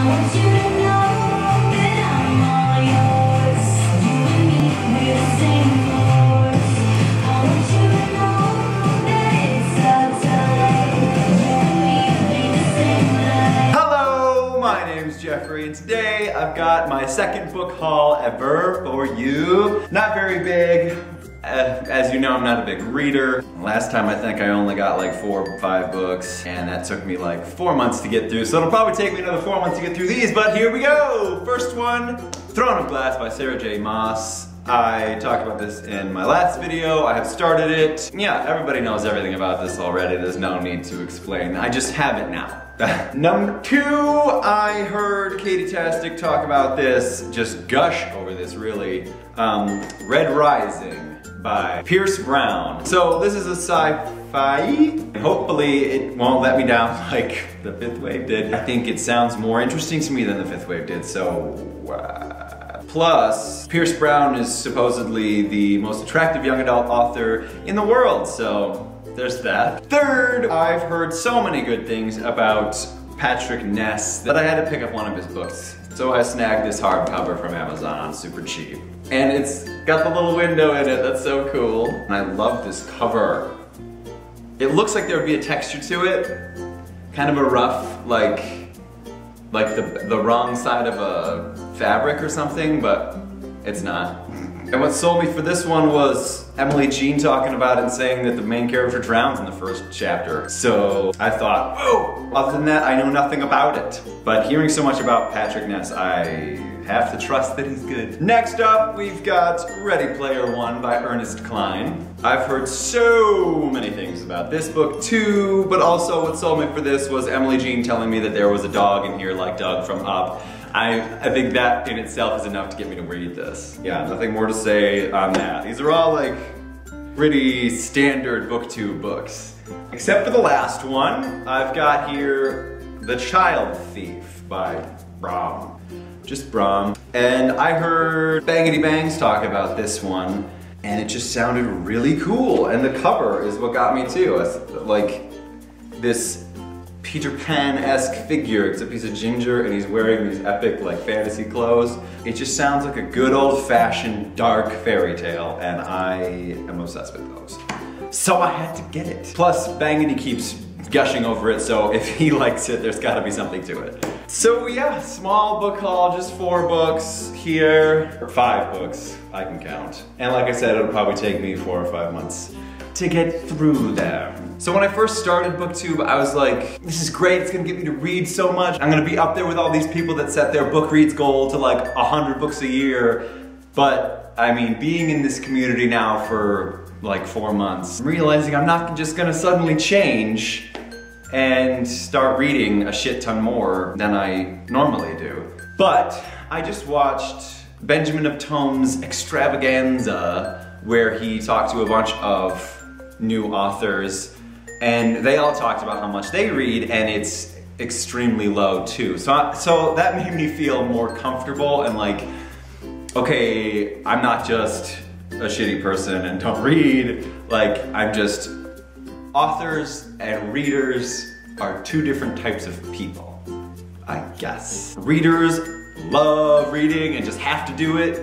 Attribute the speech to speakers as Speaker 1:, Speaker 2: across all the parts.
Speaker 1: want you to know that I'm all yours. You and me, we're the same force. I want you to know that it's our time. You and me, breathe the same life.
Speaker 2: Hello, my name's Jeffrey, and today I've got my second book haul ever for you. Not very big. As you know, I'm not a big reader. Last time I think I only got like 4 or 5 books, and that took me like 4 months to get through, so it'll probably take me another 4 months to get through these, but here we go! First one, Throne of Glass by Sarah J. Maas. I talked about this in my last video. I have started it. Yeah, everybody knows everything about this already. There's no need to explain. I just have it now. Number 2, I heard Katie Tastic talk about this, just gush over this really. Red Rising by Pierce Brown. So this is a sci-fi. Hopefully it won't let me down like the Fifth Wave did. I think it sounds more interesting to me than the Fifth Wave did, so plus, Pierce Brown is supposedly the most attractive young adult author in the world, so there's that. Third, I've heard so many good things about Patrick Ness that I had to pick up one of his books. So I snagged this hardcover from Amazon, super cheap. And it's got the little window in it, that's so cool. And I love this cover. It looks like there would be a texture to it. Kind of a rough, like the wrong side of a fabric or something, but it's not. And what sold me for this one was Emily Jean talking about it and saying that the main character drowns in the first chapter. So I thought, whoa! Other than that, I know nothing about it. But hearing so much about Patrick Ness, I have to trust that he's good. Next up, we've got Ready Player One by Ernest Cline. I've heard so many things about this book too, but also what sold me for this was Emily Jean telling me that there was a dog in here like Doug from Up. I think that in itself is enough to get me to read this. Yeah, nothing more to say on that. These are all like pretty standard booktube books. Except for the last one, I've got here The Child Thief by Bram. Just Bram. And I heard Bangity Bangs talk about this one, and it just sounded really cool. And the cover is what got me too. It's like this Peter Pan-esque figure, except he's a ginger and he's wearing these epic like fantasy clothes. It just sounds like a good old-fashioned dark fairy tale, and I am obsessed with those. So I had to get it. Plus, Bangity keeps gushing over it, so if he likes it, there's gotta be something to it. So yeah, small book haul, just 4 books here. Or 5 books, I can count. And like I said, it'll probably take me 4 or 5 months to get through them. So when I first started BookTube, I was like, this is great, it's gonna get me to read so much. I'm gonna be up there with all these people that set their book reads goal to like 100 books a year. But I mean, being in this community now for like 4 months, I'm realizing I'm not just gonna suddenly change and start reading a shit ton more than I normally do. But I just watched Benjamin of Tome's Extravaganza, where he talked to a bunch of new authors, and they all talked about how much they read, and it's extremely low too. So that made me feel more comfortable and like, okay, I'm not just a shitty person and don't read, like I'm just, authors and readers are 2 different types of people, I guess. Readers love reading and just have to do it,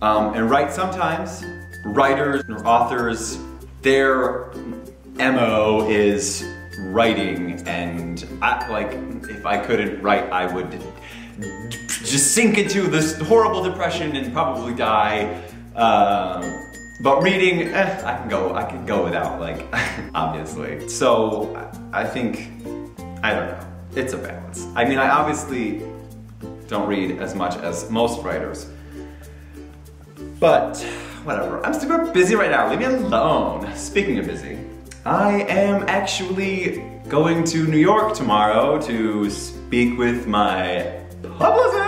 Speaker 2: and write sometimes. Writers or authors, their MO is writing, and if I couldn't write, I would just sink into this horrible depression and probably die. But reading, I can go without, like, obviously. So I think, I don't know, it's a balance. I mean, I obviously don't read as much as most writers, but whatever. I'm super busy right now, leave me alone. Speaking of busy, I am actually going to New York tomorrow to speak with my publicist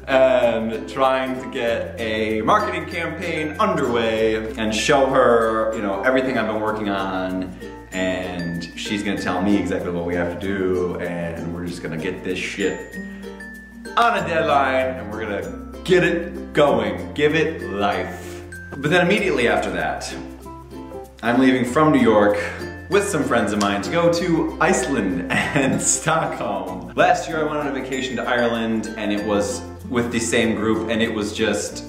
Speaker 2: and trying to get a marketing campaign underway and show her, you know, everything I've been working on, and she's gonna tell me exactly what we have to do, and we're just gonna get this shit on a deadline, and we're gonna get it going, give it life. But then immediately after that, I'm leaving from New York with some friends of mine to go to Iceland and Stockholm. Last year I went on a vacation to Ireland and it was with the same group and it was just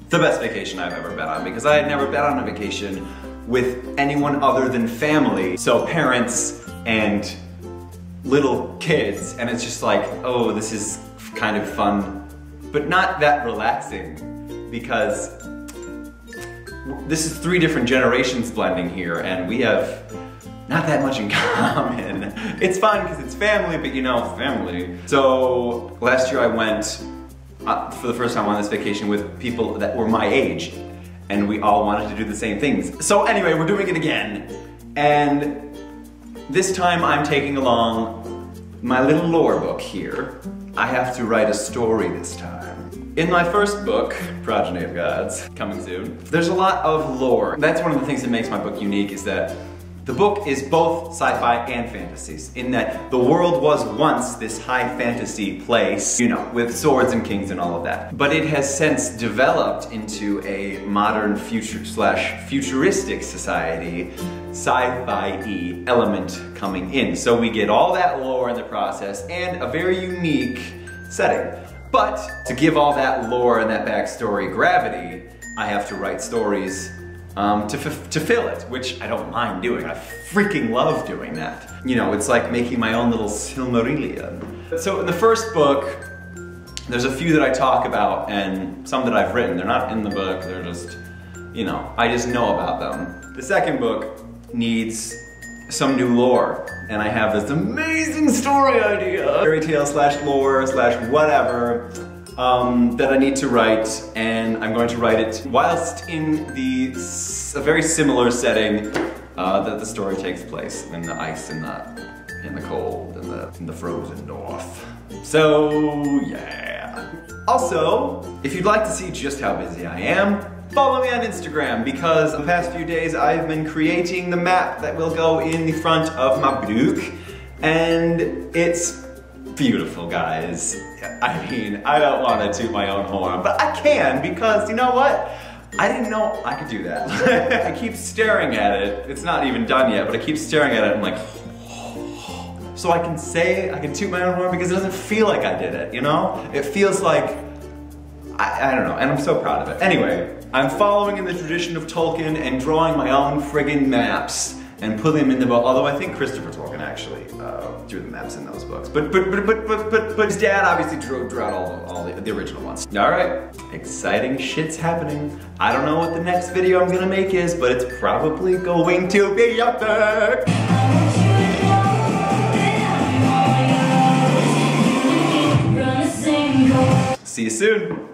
Speaker 2: the best vacation I've ever been on because I had never been on a vacation with anyone other than family. So parents and little kids, and it's just like, oh, this is kind of fun, but not that relaxing because this is 3 different generations blending here and we have not that much in common. It's fun because it's family, but you know, family. So last year I went for the first time on this vacation with people that were my age and we all wanted to do the same things. So anyway, we're doing it again. And this time I'm taking along my little lore book here. I have to write a story this time. In my first book, Progeny of Gods, coming soon, there's a lot of lore. That's one of the things that makes my book unique is that the book is both sci-fi and fantasies, in that the world was once this high fantasy place, you know, with swords and kings and all of that. But it has since developed into a modern futuristic society, sci-fi-y element coming in. So we get all that lore in the process and a very unique setting. But to give all that lore and that backstory gravity, I have to write stories to fill it, which I don't mind doing. I freaking love doing that. You know, it's like making my own little Silmarillion. So in the first book, there's a few that I talk about and some that I've written. They're not in the book, they're just, you know, I just know about them. The second book needs some new lore, and I have this amazing story idea. Fairy tale / lore / whatever. That I need to write, and I'm going to write it whilst in a very similar setting that the story takes place in the ice and the cold and the frozen north. So yeah. Also, if you'd like to see just how busy I am, follow me on Instagram because the past few days I've been creating the map that will go in the front of my book, and it's beautiful, guys. I mean, I don't want to toot my own horn, but I can because, you know what? I didn't know I could do that. I keep staring at it. It's not even done yet, but I keep staring at it and I'm like, so I can toot my own horn because it doesn't feel like I did it, you know? It feels like, I don't know, and I'm so proud of it. Anyway, I'm following in the tradition of Tolkien and drawing my own friggin' maps and put them in the book, although I think Christopher Tolkien actually drew the maps in those books. But his dad obviously drew out all the original ones. All right, exciting shit's happening. I don't know what the next video I'm gonna make is, but it's probably going to be epic. See you soon.